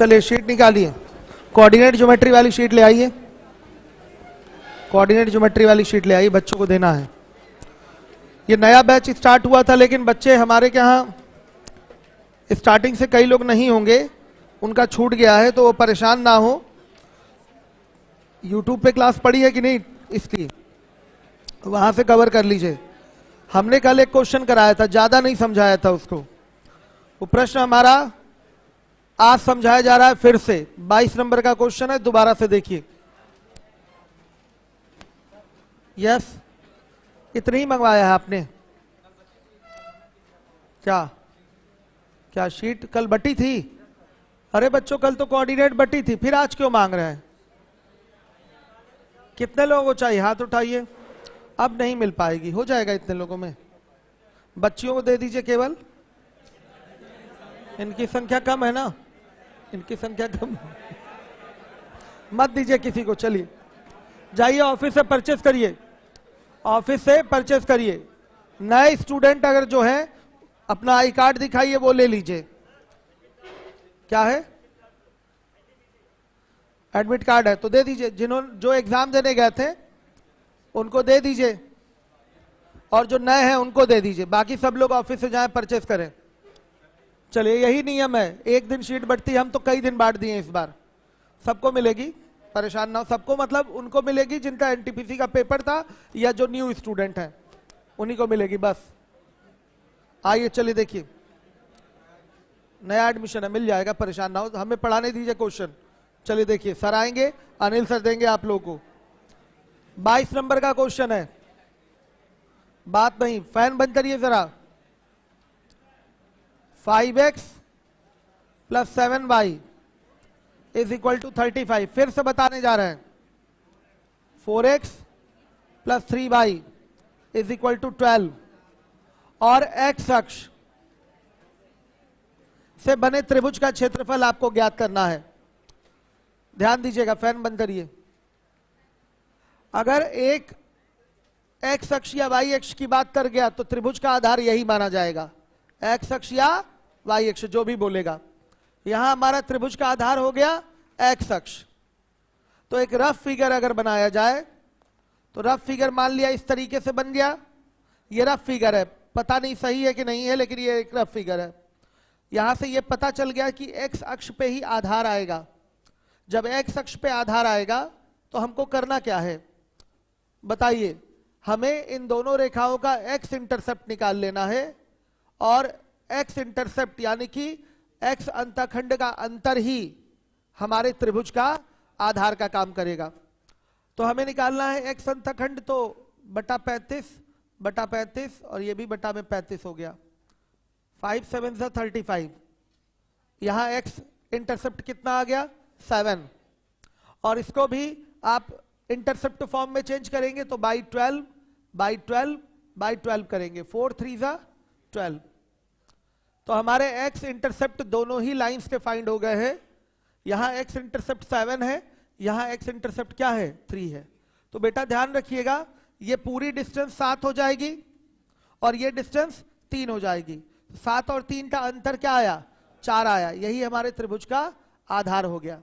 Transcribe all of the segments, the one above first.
चलिए शीट निकालिए, coordinate geometry वाली शीट ले आइए, कोऑर्डिनेट ज्योमेट्री वाली शीट ले आइए, बच्चों को देना है। ये नया बैच स्टार्ट हुआ था, लेकिन बच्चे हमारे के यहाँ स्टार्टिंग से कई लोग नहीं होंगे, उनका छूट गया है, तो वो परेशान ना हो। यूट्यूब पे क्लास पढ़ी है कि नहीं इसकी, वहां से कवर कर लीजिए। हमने कल एक क्वेश्चन कराया था, ज्यादा नहीं समझाया था उसको। वो प्रश्न हमारा आज समझाया जा रहा है फिर से। 22 नंबर का क्वेश्चन है, दोबारा से देखिए। यस, इतने ही मंगवाया है आपने? क्या क्या शीट कल बटी थी? अरे बच्चों, कल तो कोऑर्डिनेट बटी थी, फिर आज क्यों मांग रहे हैं? कितने लोगों को चाहिए, हाथ उठाइए। अब नहीं मिल पाएगी, हो जाएगा इतने लोगों में। बच्चियों को दे दीजिए केवल, इनकी संख्या कम है ना, इनकी संख्या कम है। मत दीजिए किसी को। चलिए जाइए ऑफिस से परचेस करिए, ऑफिस से परचेस करिए। नए स्टूडेंट अगर जो है अपना आई कार्ड दिखाइए, वो ले लीजिए। क्या है? एडमिट कार्ड है तो दे दीजिए। जिन्होंने जो एग्जाम देने गए थे उनको दे दीजिए, और जो नए हैं उनको दे दीजिए। बाकी सब लोग ऑफिस से जाएं, परचेस करें। चलिए यही नियम है, एक दिन शीट बढ़ती है, हम तो कई दिन बांट दिए इस बार। सबको मिलेगी, परेशान ना हो। सबको मतलब उनको मिलेगी जिनका एनटीपीसी का पेपर था या जो न्यू स्टूडेंट है, उन्हीं को मिलेगी बस। आइए चलिए देखिए, नया एडमिशन है, मिल जाएगा, परेशान ना हो। हमें पढ़ाने दीजिए क्वेश्चन। चलिए देखिए, सर आएंगे, अनिल सर देंगे आप लोगों को। 22 नंबर का क्वेश्चन है। बात नहीं, फैन बंद करिए जरा। 5x + 7y = 35। फिर से बताने जा रहे हैं। 4x + 3y = 12 और x अक्ष से बने त्रिभुज का क्षेत्रफल आपको ज्ञात करना है। ध्यान दीजिएगा, फैन बंद करिए। अगर एक x अक्ष या y अक्ष की बात कर गया तो त्रिभुज का आधार यही माना जाएगा, x अक्ष या y अक्ष, जो भी बोलेगा। यहां हमारा त्रिभुज का आधार हो गया x अक्ष। तो एक रफ फिगर अगर बनाया जाए तो रफ फिगर मान लिया इस तरीके से बन गया। ये रफ फिगर है, पता नहीं सही है कि नहीं है, लेकिन ये एक रफ फिगर है। यहां से ये पता चल गया कि x अक्ष पे ही आधार आएगा। जब x अक्ष पे आधार आएगा तो हमको करना क्या है बताइए? हमें इन दोनों रेखाओं का x इंटरसेप्ट निकाल लेना है, और x इंटरसेप्ट यानी कि x अंतःखंड का अंतर ही हमारे त्रिभुज का आधार का काम करेगा। तो हमें निकालना है x अंतःखंड, तो बटा 35 और ये भी बटा में 35 हो गया। 5 7 से 35। यहां x इंटरसेप्ट कितना आ गया? 7। और इसको भी आप इंटरसेप्ट फॉर्म में चेंज करेंगे तो बाई 12 करेंगे। 4 3 जा 12। तो हमारे x इंटरसेप्ट दोनों ही लाइंस के फाइंड हो गए हैं। यहां x इंटरसेप्ट 7 है, यहां x इंटरसेप्ट क्या है? 3 है। तो बेटा ध्यान रखिएगा, ये पूरी डिस्टेंस 7 हो जाएगी और ये डिस्टेंस 3 हो जाएगी। 7 और 3 का अंतर क्या आया? 4 आया। यही हमारे त्रिभुज का आधार हो गया।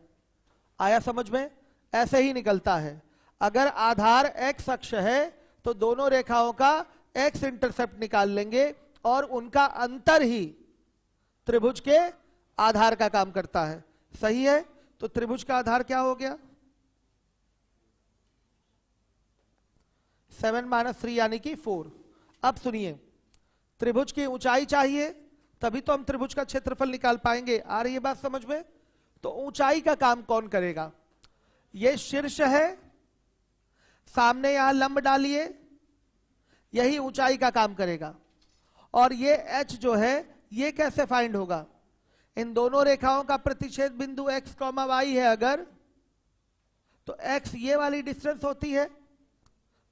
आया समझ में? ऐसे ही निकलता है। अगर आधार x अक्ष है तो दोनों रेखाओं का x इंटरसेप्ट निकाल लेंगे और उनका अंतर ही त्रिभुज के आधार का काम करता है। सही है? तो त्रिभुज का आधार क्या हो गया? 7 - 3 यानी कि 4। अब सुनिए, त्रिभुज की ऊंचाई चाहिए, तभी तो हम त्रिभुज का क्षेत्रफल निकाल पाएंगे। आ रही है बात समझ में? तो ऊंचाई का काम कौन करेगा? ये शीर्ष है, सामने यहां लंब डालिए, यही ऊंचाई का काम करेगा। और ये h जो है, ये कैसे फाइंड होगा? इन दोनों रेखाओं का प्रतिच्छेद बिंदु x, y है अगर, तो x ये वाली डिस्टेंस होती है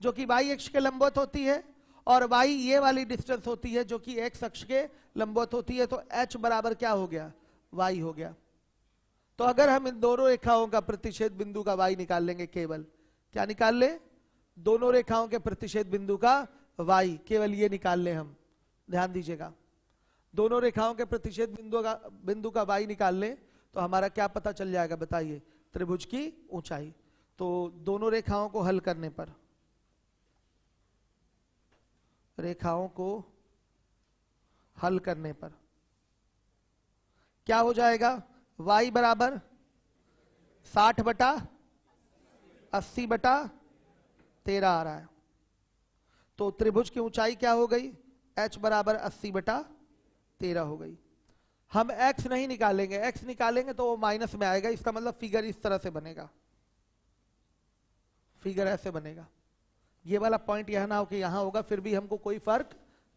जो कि y अक्ष के लंबवत होती है, और y ये वाली डिस्टेंस होती है जो कि x अक्ष के लंबवत होती है। तो h बराबर क्या हो गया? y हो गया। तो अगर हम इन दोनों रेखाओं का प्रतिच्छेद बिंदु का y निकाल लेंगे, केवल क्या निकाल ले? दोनों रेखाओं के प्रतिच्छेद बिंदु का y, केवल ये निकाल ले हम। ध्यान दीजिएगा, दोनों रेखाओं के प्रतिच्छेद बिंदु का y निकाल ले तो हमारा क्या पता चल जाएगा बताइए, त्रिभुज की ऊंचाई। तो दोनों रेखाओं को हल करने पर, रेखाओं को हल करने पर क्या हो जाएगा, y बराबर 60/80/13 आ रहा है। तो त्रिभुज की ऊंचाई क्या हो गई, h बराबर 80/13 हो गई। हम x नहीं निकालेंगे, x निकालेंगे तो वो माइनस में आएगा, इसका मतलब फिगर इस तरह से बनेगा, फिगर ऐसे बनेगा। ये वाला पॉइंट यह ना हो कि यहां होगा, फिर भी हमको कोई फर्क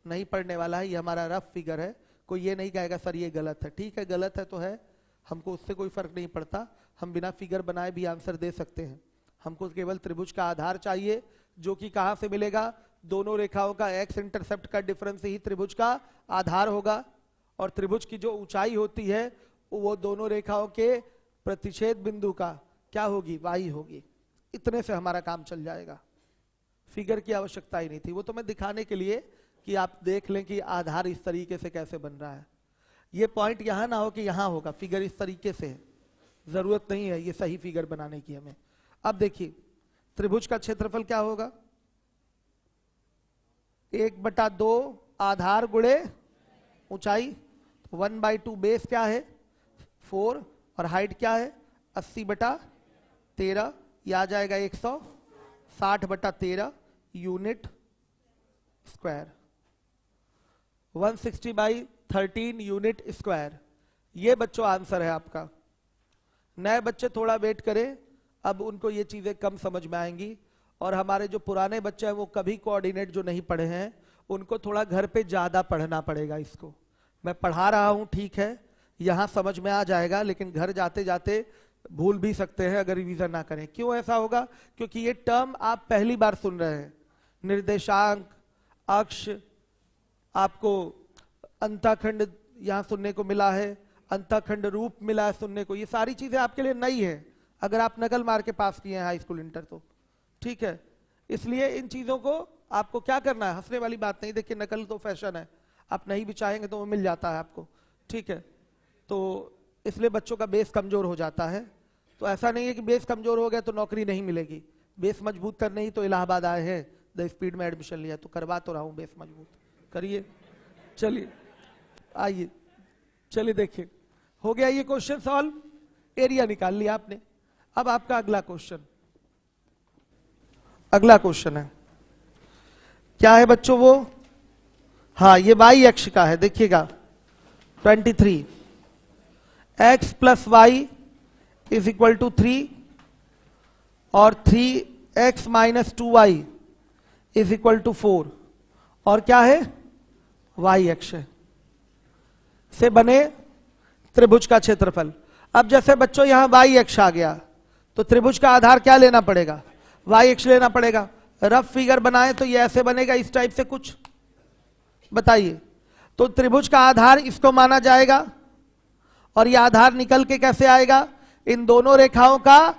नहीं पड़ने वाला है, ये हमारा रफ फिगर है, कोई ये नहीं कहेगा सर ये गलत है। ठीक है, गलत है तो है, हमको उससे कोई फर्क नहीं पड़ता, हम बिना फिगर बनाए भी आंसर दे सकते हैं। हमको केवल त्रिभुज का आधार चाहिए, जो कि कहां से मिलेगा, दोनों रेखाओं का एक्स इंटरसेप्ट का डिफरेंस ही त्रिभुज का आधार होगा। और त्रिभुज की जो ऊंचाई होती है वो दोनों रेखाओं के प्रतिच्छेद बिंदु का क्या होगी, वाई होगी। इतने से हमारा काम चल जाएगा, फिगर की आवश्यकता ही नहीं थी। वो तो मैं दिखाने के लिए कि आप देख लें कि आधार इस तरीके से कैसे बन रहा है। ये पॉइंट यहां ना हो कि यहां होगा, फिगर इस तरीके से है, जरूरत नहीं है ये सही फिगर बनाने की हमें। अब देखिए त्रिभुज का क्षेत्रफल क्या होगा, 1/2 आधार गुणे ऊंचाई, 1/2 बेस क्या है 4 और हाइट क्या है 80/13, ये आ जाएगा 160/13 यूनिट स्क्वायर, 160/13 यूनिट स्क्वायर। ये बच्चों आंसर है आपका। नए बच्चे थोड़ा वेट करें, अब उनको ये चीजें कम समझ में आएंगी। और हमारे जो पुराने बच्चे हैं वो कभी कोऑर्डिनेट जो नहीं पढ़े हैं, उनको थोड़ा घर पे ज्यादा पढ़ना पड़ेगा। इसको मैं पढ़ा रहा हूं, ठीक है, यहां समझ में आ जाएगा, लेकिन घर जाते जाते भूल भी सकते हैं अगर रिवीजन ना करें। क्यों ऐसा होगा, क्योंकि ये टर्म आप पहली बार सुन रहे हैं। निर्देशांक, अक्ष, आपको अंतःखंड यहां सुनने को मिला है, अंतःखंड रूप मिला है सुनने को, ये सारी चीजें आपके लिए नई है अगर आप नकल मार के पास किए हैं हाई स्कूल इंटर तो। ठीक है, इसलिए इन चीजों को आपको क्या करना है, हंसने वाली बात नहीं। देखिए नकल तो फैशन है, आप नहीं भी चाहेंगे तो वो मिल जाता है आपको। ठीक है, तो इसलिए बच्चों का बेस कमजोर हो जाता है। तो ऐसा नहीं है कि बेस कमजोर हो गया तो नौकरी नहीं मिलेगी, बेस मजबूत करने ही तो इलाहाबाद आए हैं, द स्पीड में एडमिशन लिया, तो करवा तो रहा हूं बेस मजबूत, करिए। चलिए आइए, चलिए देखिए, हो गया ये क्वेश्चन सॉल्व, एरिया निकाल लिया आपने। अब आपका अगला क्वेश्चन, अगला क्वेश्चन है क्या है बच्चों वो, हाँ ये वाई अक्ष का है। देखिएगा 23 x plus y is equal to 3 और 3x minus 2y is equal to 4 और क्या है y अक्ष से बने त्रिभुज का क्षेत्रफल। अब जैसे बच्चों यहां y अक्ष आ गया तो त्रिभुज का आधार क्या लेना पड़ेगा, y अक्ष लेना पड़ेगा। रफ फिगर बनाए तो ये ऐसे बनेगा, इस टाइप से कुछ, बताइए। तो त्रिभुज का आधार इसको माना जाएगा और ये आधार निकल के कैसे आएगा, इन दोनों रेखाओं का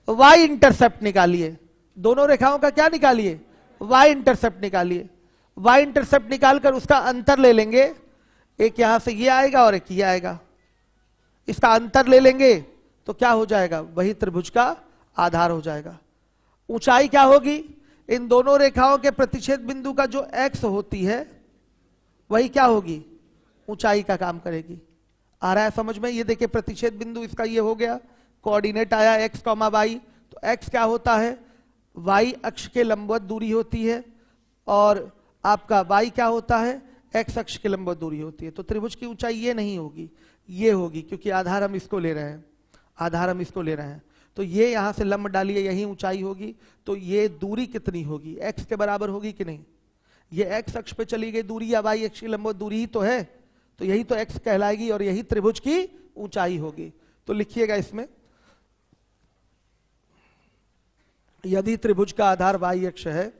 y इंटरसेप्ट निकालिए। दोनों रेखाओं का क्या निकालिए, y इंटरसेप्ट निकालिए। y इंटरसेप्ट निकालकर उसका अंतर ले लेंगे, एक यहां से ये आएगा और एक ये आएगा, इसका अंतर ले लेंगे तो क्या हो जाएगा, वही त्रिभुज का आधार हो जाएगा। ऊंचाई क्या होगी, इन दोनों रेखाओं के प्रतिच्छेद बिंदु का जो x होती है वही क्या होगी, ऊंचाई का काम करेगी। आ रहा है समझ में, ये देखिए प्रतिच्छेद बिंदु इसका ये हो गया, कोऑर्डिनेट आया x, y, तो x क्या होता है, y अक्ष के लंबवत दूरी होती है और आपका y क्या होता है, x अक्ष के लंबवत दूरी होती है। तो त्रिभुज की ऊंचाई ये नहीं होगी, ये होगी, क्योंकि आधार हम इसको ले रहे हैं, आधार हम इसको ले रहे हैं। तो ये यहां से लंब डालिए, यही ऊंचाई होगी। तो ये दूरी कितनी होगी, x के बराबर होगी कि नहीं, ये x अक्ष पे चली गई दूरी या y अक्ष की लंबवत दूरी ही तो है, तो यही तो x कहलाएगी और यही त्रिभुज की ऊंचाई होगी। तो लिखिएगा इसमें, यदि त्रिभुज का आधार y अक्ष है,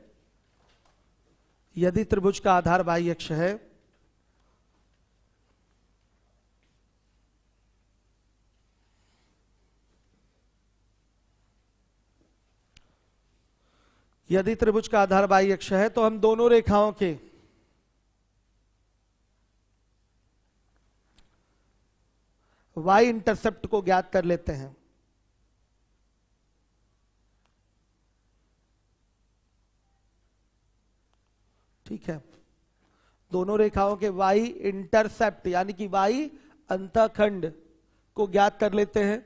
यदि त्रिभुज का आधार y अक्ष है यदि त्रिभुज का आधार y अक्ष है तो हम दोनों रेखाओं के y इंटरसेप्ट को ज्ञात कर लेते हैं। ठीक है, दोनों रेखाओं के y इंटरसेप्ट यानी कि y अंतःखंड को ज्ञात कर लेते हैं।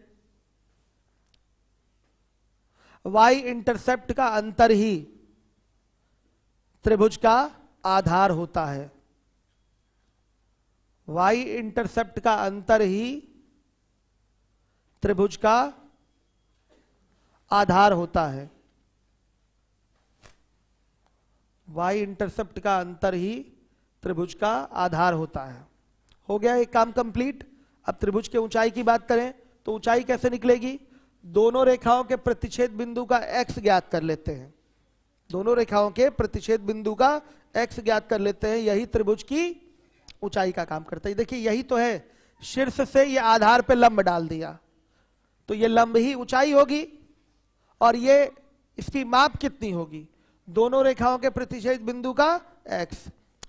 y इंटरसेप्ट का अंतर ही त्रिभुज का आधार होता है। y इंटरसेप्ट का अंतर ही त्रिभुज का आधार होता है। y इंटरसेप्ट का अंतर ही त्रिभुज का आधार होता है। हो गया एक काम कंप्लीट। अब त्रिभुज के ऊंचाई की बात करें तो ऊंचाई कैसे निकलेगी? दोनों रेखाओं के प्रतिच्छेद बिंदु का x ज्ञात कर लेते हैं। दोनों रेखाओं के प्रतिच्छेद बिंदु का x ज्ञात कर लेते हैं, यही त्रिभुज की ऊंचाई का काम करता है। देखिए यही तो है, शीर्ष से ये आधार पे लंब डाल दिया तो ये लंब ही ऊंचाई होगी। और ये इसकी माप कितनी होगी? दोनों रेखाओं के प्रतिच्छेद बिंदु का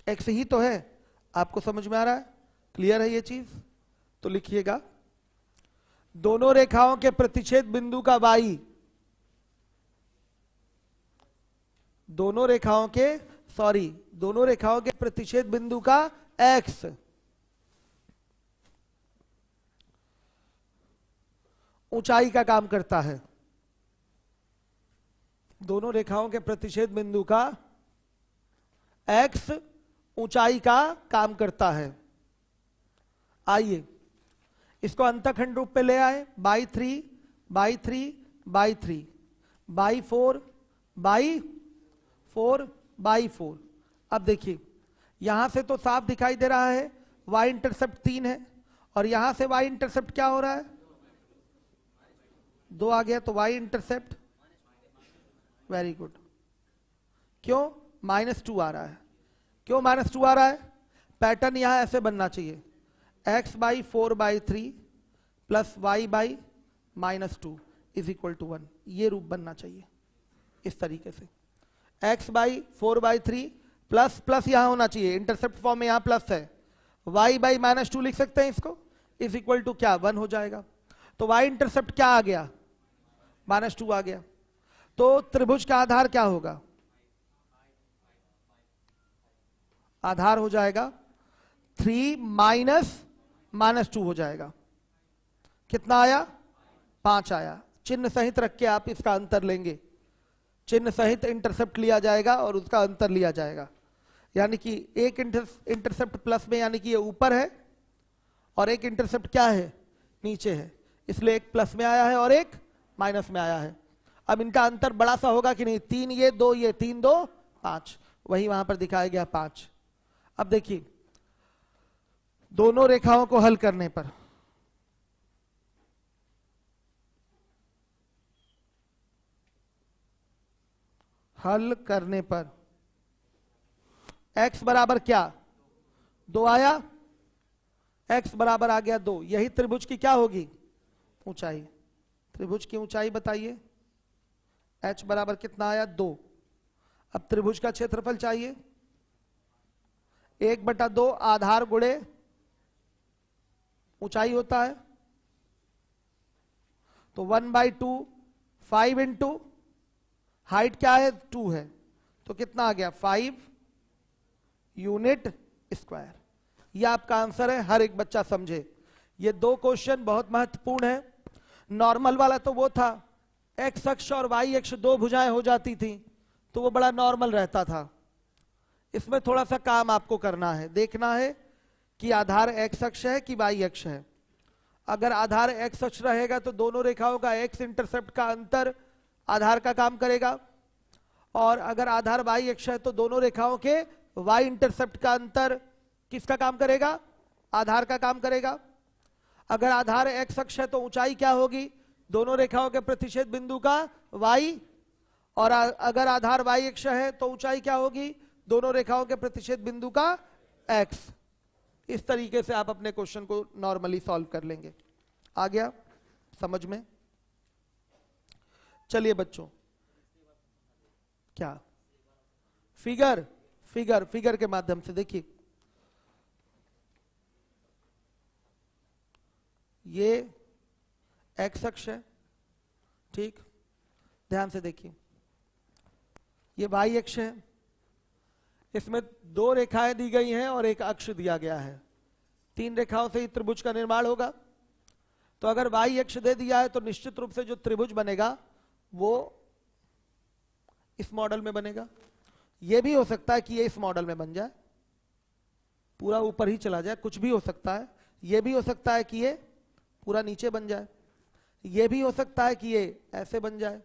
x ही तो है। आपको समझ में आ रहा है? क्लियर है ये चीज? तो लिखिएगा, दोनों रेखाओं के प्रतिच्छेद बिंदु का y, दोनों रेखाओं के प्रतिच्छेद बिंदु का x ऊंचाई का काम करता है। दोनों रेखाओं के प्रतिच्छेद बिंदु का x ऊंचाई का काम करता है। आइए इसको अंतःखंड रूप पे ले आए, by 3 by 3 by 3 by 4 by 4 by 4। अब देखिए यहां से तो साफ दिखाई दे रहा है y इंटरसेप्ट 3 है और यहां से y इंटरसेप्ट क्या हो रहा है? 2 आ गया, तो y इंटरसेप्ट वेरी गुड। क्यों -2 आ रहा है? क्यों -2 आ रहा है? पैटर्न यहां ऐसे बनना चाहिए, x by 4 by 3 plus y by -2 is equal to 1। ये रूप बनना चाहिए इस तरीके से, x by 4 by 3 plus plus यहां होना चाहिए, इंटरसेप्ट फॉर्म में यहां प्लस है, y बाई -2 लिख सकते हैं इसको, इज इक्वल टू क्या? 1 हो जाएगा। तो y इंटरसेप्ट क्या आ गया? -2 आ गया। तो त्रिभुज का आधार क्या होगा? आधार हो जाएगा 3 माइनस -2 हो जाएगा। कितना आया? 5 आया। चिन्ह सहित रख के आप इसका अंतर लेंगे, चिन्ह सहित इंटरसेप्ट लिया जाएगा और उसका अंतर लिया जाएगा। यानी कि एक इंटरसेप्ट प्लस में यानी कि ये ऊपर है और एक इंटरसेप्ट क्या है? नीचे है, इसलिए एक प्लस में आया है और एक माइनस में आया है। अब इनका अंतर बड़ा सा होगा कि नहीं? 3 ये 2 ये, 3 2 5, वही वहां पर दिखाया गया 5। अब देखिए दोनों रेखाओं को हल करने पर x बराबर क्या? 2 आया, x बराबर आ गया 2। यही त्रिभुज की क्या होगी? ऊंचाई। त्रिभुज की ऊंचाई बताइए। h बराबर कितना आया? 2। अब त्रिभुज का क्षेत्रफल चाहिए, 1/2 आधार गुणे ऊंचाई होता है, तो 1/2 5 इंटू हाइट क्या है? 2 है, तो कितना आ गया? 5 यूनिट स्क्वायर। यह आपका आंसर है, हर एक बच्चा समझे। ये 2 क्वेश्चन बहुत महत्वपूर्ण है। नॉर्मल वाला तो वो था, x अक्ष और y अक्ष 2 भुजाएं हो जाती थी तो वो बड़ा नॉर्मल रहता था। इसमें थोड़ा सा काम आपको करना है, देखना है कि आधार x अक्ष है कि y अक्ष है। अगर आधार x अक्ष रहेगा तो दोनों रेखाओं का x इंटरसेप्ट का अंतर आधार का काम करेगा, और अगर आधार y अक्ष है तो दोनों रेखाओं के y इंटरसेप्ट का अंतर किसका काम करेगा? आधार का काम करेगा। अगर आधार x अक्ष है तो ऊंचाई क्या होगी? दोनों रेखाओं के प्रतिच्छेद बिंदु का y, और अगर आधार y अक्ष है तो ऊंचाई क्या होगी? दोनों रेखाओं के प्रतिच्छेद बिंदु का x। इस तरीके से आप अपने क्वेश्चन को नॉर्मली सॉल्व कर लेंगे। आ गया समझ में? चलिए बच्चों, क्या फिगर के माध्यम से देखिए, ये एक्स अक्ष है, ठीक, ध्यान से देखिए, ये वाई अक्ष है, इसमें दो रेखाएं दी गई हैं और एक अक्ष दिया गया है, तीन रेखाओं से ही त्रिभुज का निर्माण होगा। तो अगर वाई अक्ष दे दिया है तो निश्चित रूप से जो त्रिभुज बनेगा वो इस मॉडल में बनेगा। यह भी हो सकता है कि ये इस मॉडल में बन जाए, पूरा ऊपर ही चला जाए, कुछ भी हो सकता है। यह भी हो सकता है कि ये पूरा नीचे बन जाए, यह भी हो सकता है कि ये ऐसे बन जाए,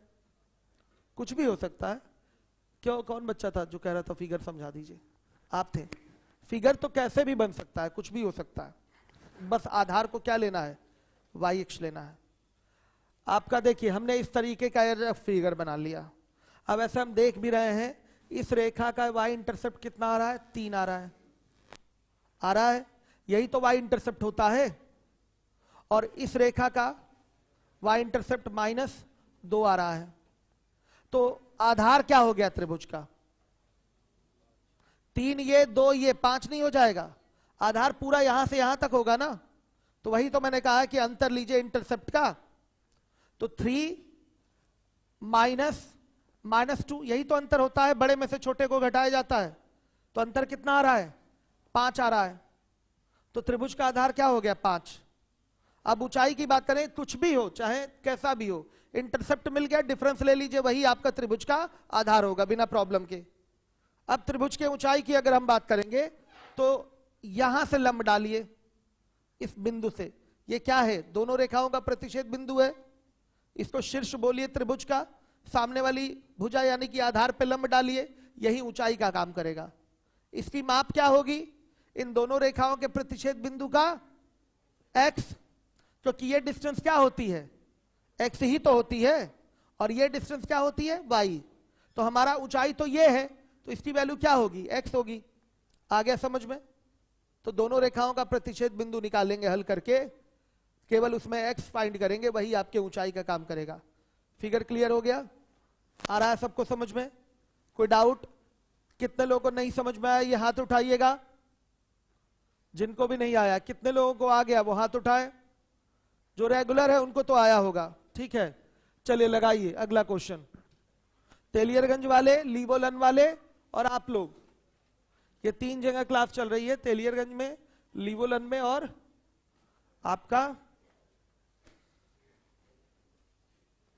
कुछ भी हो सकता है। क्यों, कौन बच्चा था जो कह रहा था फिगर समझा दीजिए? आप थे। फिगर तो कैसे भी बन सकता है, कुछ भी हो सकता है, बस आधार को क्या लेना है, वाई अक्ष लेना है। आपका देखिए, हमने इस तरीके का फिगर बना लिया। अब ऐसे हम देख भी रहे हैं, इस रेखा का वाई इंटरसेप्ट कितना आ रहा है? 3 आ रहा है, आ रहा है, यही तो वाई इंटरसेप्ट होता है। और इस रेखा का वाई इंटरसेप्ट -2 आ रहा है। तो आधार क्या हो गया त्रिभुज का? 3 ये 2 ये 5 नहीं हो जाएगा? आधार पूरा यहां से यहां तक होगा ना। तो वही तो मैंने कहा कि अंतर लीजिए इंटरसेप्ट का। तो 3 -2, यही तो अंतर होता है, बड़े में से छोटे को घटाया जाता है। तो अंतर कितना आ रहा है? 5 आ रहा है। तो त्रिभुज का आधार क्या हो गया? 5। अब ऊंचाई की बात करें, कुछ भी हो, चाहे कैसा भी हो, इंटरसेप्ट मिल गया, डिफरेंस ले लीजिए, वही आपका त्रिभुज का आधार होगा बिना प्रॉब्लम के। अब त्रिभुज के ऊंचाई की अगर हम बात करेंगे तो यहां से लंब डालिए, इस बिंदु से, ये क्या है? दोनों रेखाओं का प्रतिच्छेद बिंदु है। इसको शीर्ष बोलिए त्रिभुज का, सामने वाली भुजा यानी कि आधार पे लंब डालिए, यही ऊंचाई का काम करेगा। इसकी माप क्या होगी? इन दोनों रेखाओं के प्रतिच्छेद बिंदु का x, क्योंकि ये डिस्टेंस क्या होती है? x ही तो होती है, और ये डिस्टेंस क्या होती है? y। तो हमारा ऊंचाई तो ये है, तो इसकी वैल्यू क्या होगी? x होगी। आ गया समझ में? तो दोनों रेखाओं का प्रतिच्छेद बिंदु निकालेंगे हल करके, केवल उसमें x फाइंड करेंगे, वही आपके ऊंचाई का काम करेगा। फिगर क्लियर हो गया? आ रहा है सबको समझ में? कोई डाउट? कितने लोगों को नहीं समझ में आया ये हाथ उठाइएगा। जिनको भी नहीं आया, कितने लोगों को आ गया वो हाथ उठाए। जो रेगुलर है उनको तो आया होगा, ठीक है। चलिए लगाइए अगला क्वेश्चन। तेलियरगंज वाले, लीवोलन वाले और आप लोग, ये 3 जगह क्लास चल रही है, तेलियरगंज में, लीवोलन में और आपका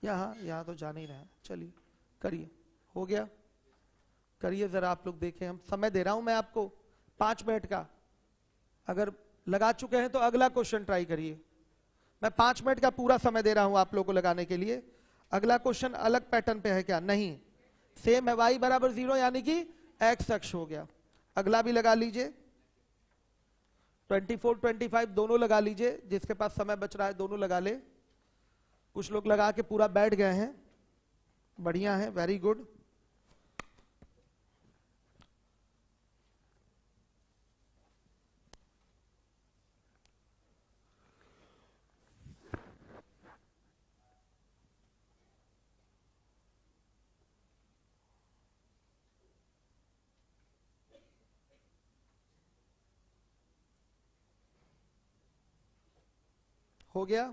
यहां तो जान ही रहा है। चलिए करिए, हो गया, करिए जरा आप लोग देखें। हम समय दे रहा हूं मैं आपको 5 मिनट का, अगर लगा चुके हैं तो अगला क्वेश्चन ट्राई करिए। मैं 5 मिनट का पूरा समय दे रहा हूं आप लोगों को लगाने के लिए। अगला क्वेश्चन अलग पैटर्न पे है क्या? नहीं, सेम है, y = 0 यानी कि x अक्ष हो गया। अगला भी लगा लीजिए, 24, 25 दोनों लगा लीजिए, जिसके पास समय बच रहा है दोनों लगा ले। कुछ लोग लगा के पूरा बैठ गए हैं, बढ़िया है, वेरी गुड। हो गया?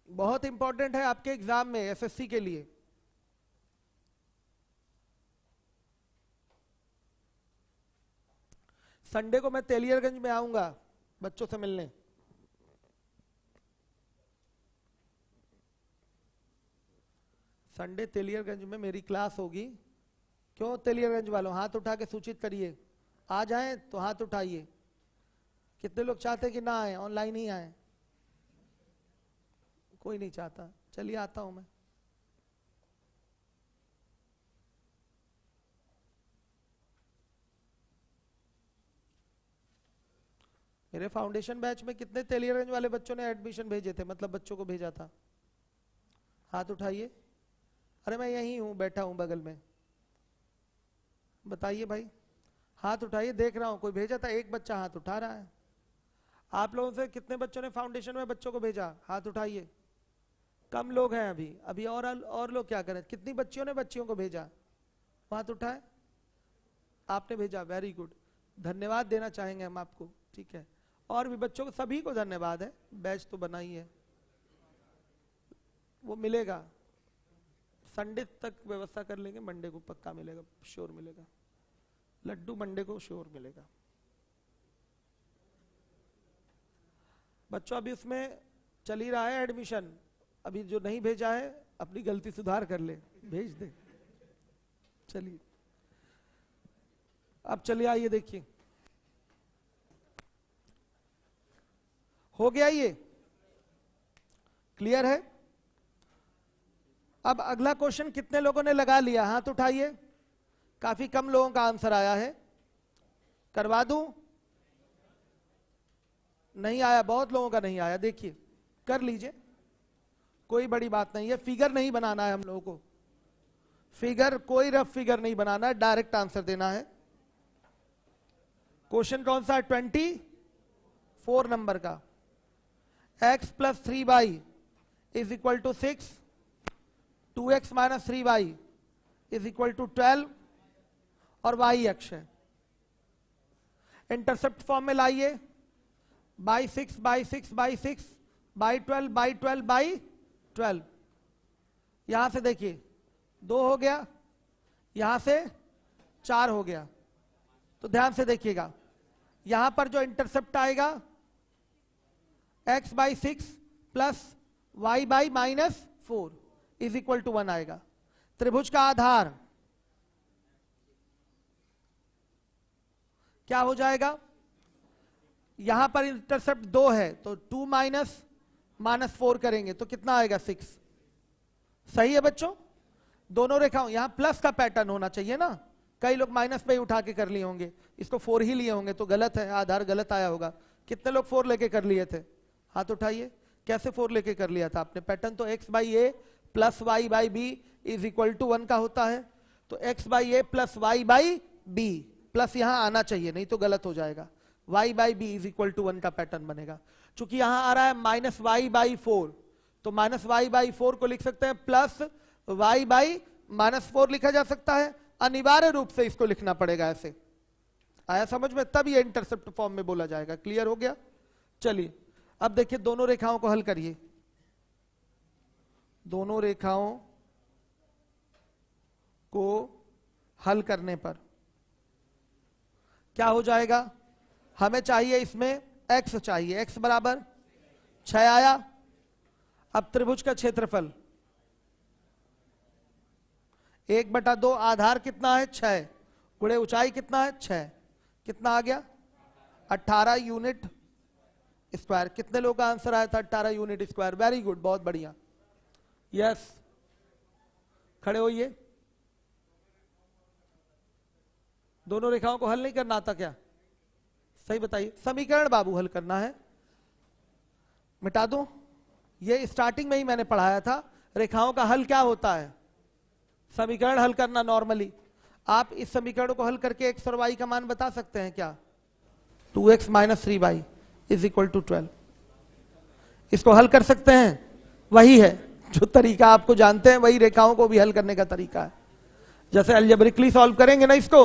बहुत इंपॉर्टेंट है आपके एग्जाम में, एसएससी के लिए। संडे को मैं तेलियरगंज में आऊंगा बच्चों से मिलने। संडे तेलियरगंज में मेरी क्लास होगी। क्यों तेलियरगंज वालों, हाथ उठा के सूचित करिए। आ जाएं तो हाथ उठाइए। कितने लोग चाहते कि ना आए, ऑनलाइन ही आए? कोई नहीं चाहता, चलिए आता हूं मैं। मेरे फाउंडेशन बैच में कितने तेलियरगंज वाले बच्चों ने एडमिशन भेजे थे, मतलब बच्चों को भेजा था? हाथ उठाइए। अरे मैं यहीं हूं, बैठा हूं बगल में। बताइए भाई, हाथ उठाइए, देख रहा हूं कोई भेजा था। एक बच्चा हाथ उठा रहा है। आप लोगों से कितने बच्चों ने फाउंडेशन में बच्चों को भेजा? हाथ उठाइए। कम लोग हैं अभी। अभी और लोग क्या करें? कितनी बच्चियों ने बच्चियों को भेजा? हाथ उठाए। आपने भेजा, वेरी गुड। धन्यवाद देना चाहेंगे हम आपको, ठीक है। और भी बच्चों को, सभी को धन्यवाद है, बैच तो बना ही है, वो मिलेगा संडे तक व्यवस्था कर लेंगे, मंडे को पक्का मिलेगा, श्योर मिलेगा, लड्डू मंडे को श्योर मिलेगा। बच्चों अभी उसमें चल ही रहा है एडमिशन, अभी जो नहीं भेजा है अपनी गलती सुधार कर ले, भेज दे। चलिए अब चलिए आइए देखिए, हो गया ये क्लियर है। अब अगला क्वेश्चन कितने लोगों ने लगा लिया, हाथ उठाइए। काफी कम लोगों का आंसर आया है, करवा दूं? नहीं आया, बहुत लोगों का नहीं आया। देखिए कर लीजिए, कोई बड़ी बात नहीं है। फिगर नहीं बनाना है हम लोगों को, फिगर कोई रफ फिगर नहीं बनाना है, डायरेक्ट आंसर देना है। क्वेश्चन कौन सा है? 24 नंबर का। x plus 3y is equal to 6, 2x minus 3y is equal to 12 और y अक्ष है। इंटरसेप्ट फॉर्म में लाइए, by 6 by 6 by 6 by 12 by 12 by 12। यहां से देखिए 2 हो गया, यहां से 4 हो गया। तो ध्यान से देखिएगा, यहां पर जो इंटरसेप्ट आएगा x by 6 plus y by minus 4 is equal to 1 आएगा। त्रिभुज का आधार क्या हो जाएगा? यहां पर इंटरसेप्ट 2 है तो 2 माइनस माइनस 4 करेंगे तो कितना आएगा? 6। सही है बच्चों? दोनों रेखाओं, यहां प्लस का पैटर्न होना चाहिए ना, कई लोग माइनस पे ही उठा के कर लिए होंगे, इसको 4 ही लिए होंगे तो गलत है, आधार गलत आया होगा। कितने लोग 4 लेके कर लिए थे? हाथ उठाइए। कैसे 4 लेके कर लिया था आपने? पैटर्न तो x by a plus y by b is equal to 1 का होता है, तो x by a plus y by b, plus यहां आना चाहिए नहीं तो गलत हो जाएगा, y by b is equal to 1 का पैटर्न बनेगा। चूंकि यहां आ रहा है माइनस वाई बाई 4, तो माइनस वाई बाई 4 को लिख सकते हैं प्लस y बाई माइनस 4 लिखा जा सकता है, अनिवार्य रूप से इसको लिखना पड़ेगा ऐसे। आया समझ में? तब ये इंटरसेप्ट फॉर्म में बोला जाएगा। क्लियर हो गया? चलिए अब देखिए, दोनों रेखाओं को हल करिए। दोनों रेखाओं को हल करने पर क्या हो जाएगा? हमें चाहिए इसमें x चाहिए, x बराबर 6 आया। अब त्रिभुज का क्षेत्रफल 1/2, आधार कितना है? 6, गुणे ऊंचाई कितना है? 6, कितना आ गया? 18 यूनिट स्क्वायर। कितने लोगों का आंसर आया था? 18 यूनिट स्क्वायर। वेरी गुड, बहुत बढ़िया। यस, खड़े होइए। दोनों रेखाओं को हल नहीं करना आता क्या? सही बताइए। समीकरण बाबू हल करना है। मिटा दूं? ये स्टार्टिंग में ही मैंने पढ़ाया था, रेखाओं का हल क्या होता है? समीकरण हल करना। नॉर्मली आप इस समीकरण को हल करके x और y का मान बता सकते हैं क्या? 2x minus 3y is equal to 12। इसको हल कर सकते हैं? वही है जो तरीका आपको जानते हैं, वही रेखाओं को भी हल करने का तरीका है। जैसे अलजेब्रिकली सॉल्व करेंगे ना, इसको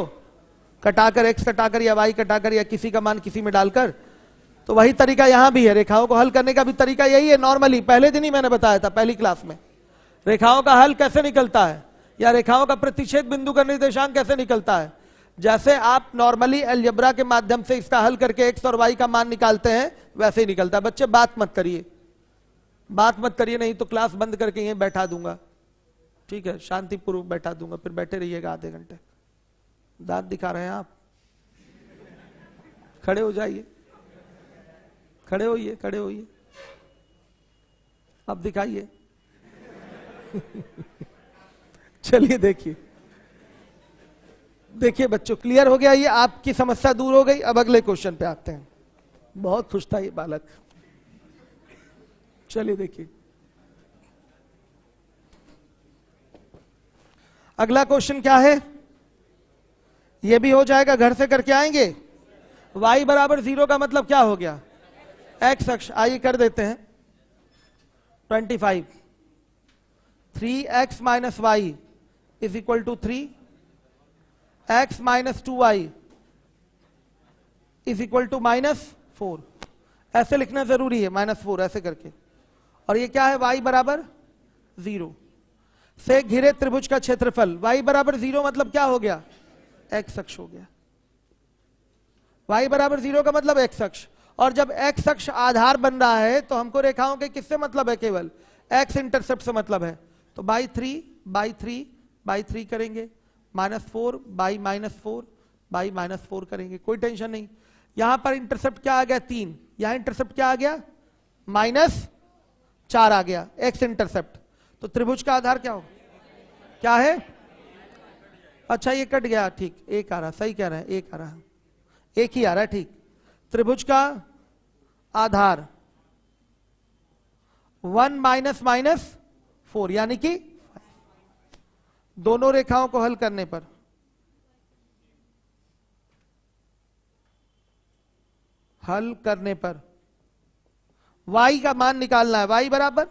कटाकर, x कटाकर या y कटाकर या किसी का मान किसी में डालकर, तो वही तरीका यहां भी है। रेखाओं को हल करने का भी तरीका यही है। नॉर्मली पहले दिन ही मैंने बताया था, पहली क्लास में, रेखाओं का हल कैसे निकलता है या रेखाओं का प्रतिच्छेद बिंदु का निर्देशांक कैसे निकलता है। जैसे आप नॉर्मली अलजेब्रा के माध्यम से इसका हल करके x और y का मान निकालते हैं, वैसे ही निकलता है। बच्चे बात मत करिए, बात मत करिए, नहीं तो क्लास बंद करके यहीं बैठा दूंगा, ठीक है? शांतिपूर्वक बैठा दूंगा, फिर बैठे रहिएगा आधे घंटे। दांत दिखा रहे हैं आप? खड़े हो जाइए, खड़े होइए, खड़े होइए, अब दिखाइए। चलिए देखिए, देखिए बच्चों, क्लियर हो गया? ये आपकी समस्या दूर हो गई। अब अगले क्वेश्चन पे आते हैं। बहुत खुश था ये बालक। चलिए देखिए, अगला क्वेश्चन क्या है? ये भी हो जाएगा, घर से करके आएंगे। y बराबर 0 का मतलब क्या हो गया? x अक्ष। आइए कर देते हैं। 25, 3x minus y is equal to 3, x minus 2y is equal to -4, ऐसे लिखना जरूरी है, -4 ऐसे करके। और ये क्या है, y बराबर 0 से घिरे त्रिभुज का क्षेत्रफल, y बराबर 0 मतलब क्या हो गया, x अक्ष हो गया। y बराबर 0 का मतलब x अक्ष, और जब x अक्ष आधार बन रहा है तो हमको रेखाओं के किससे मतलब है, केवल x इंटरसेप्ट से मतलब है। तो बाई 3 करेंगे, -4 बाई -4 बाई -4 करेंगे, कोई टेंशन नहीं। यहां पर इंटरसेप्ट क्या आ गया, 3, यहां इंटरसेप्ट क्या आ गया, -4 आ गया, x इंटरसेप्ट। तो त्रिभुज का आधार क्या हो, क्या है, अच्छा ये कट गया, ठीक, एक आ रहा, सही कह रहे हैं, एक आ रहा, एक ही आ रहा है, ठीक। त्रिभुज का आधार 1 -4 यानी कि दोनों रेखाओं को हल करने पर y का मान निकालना है, y बराबर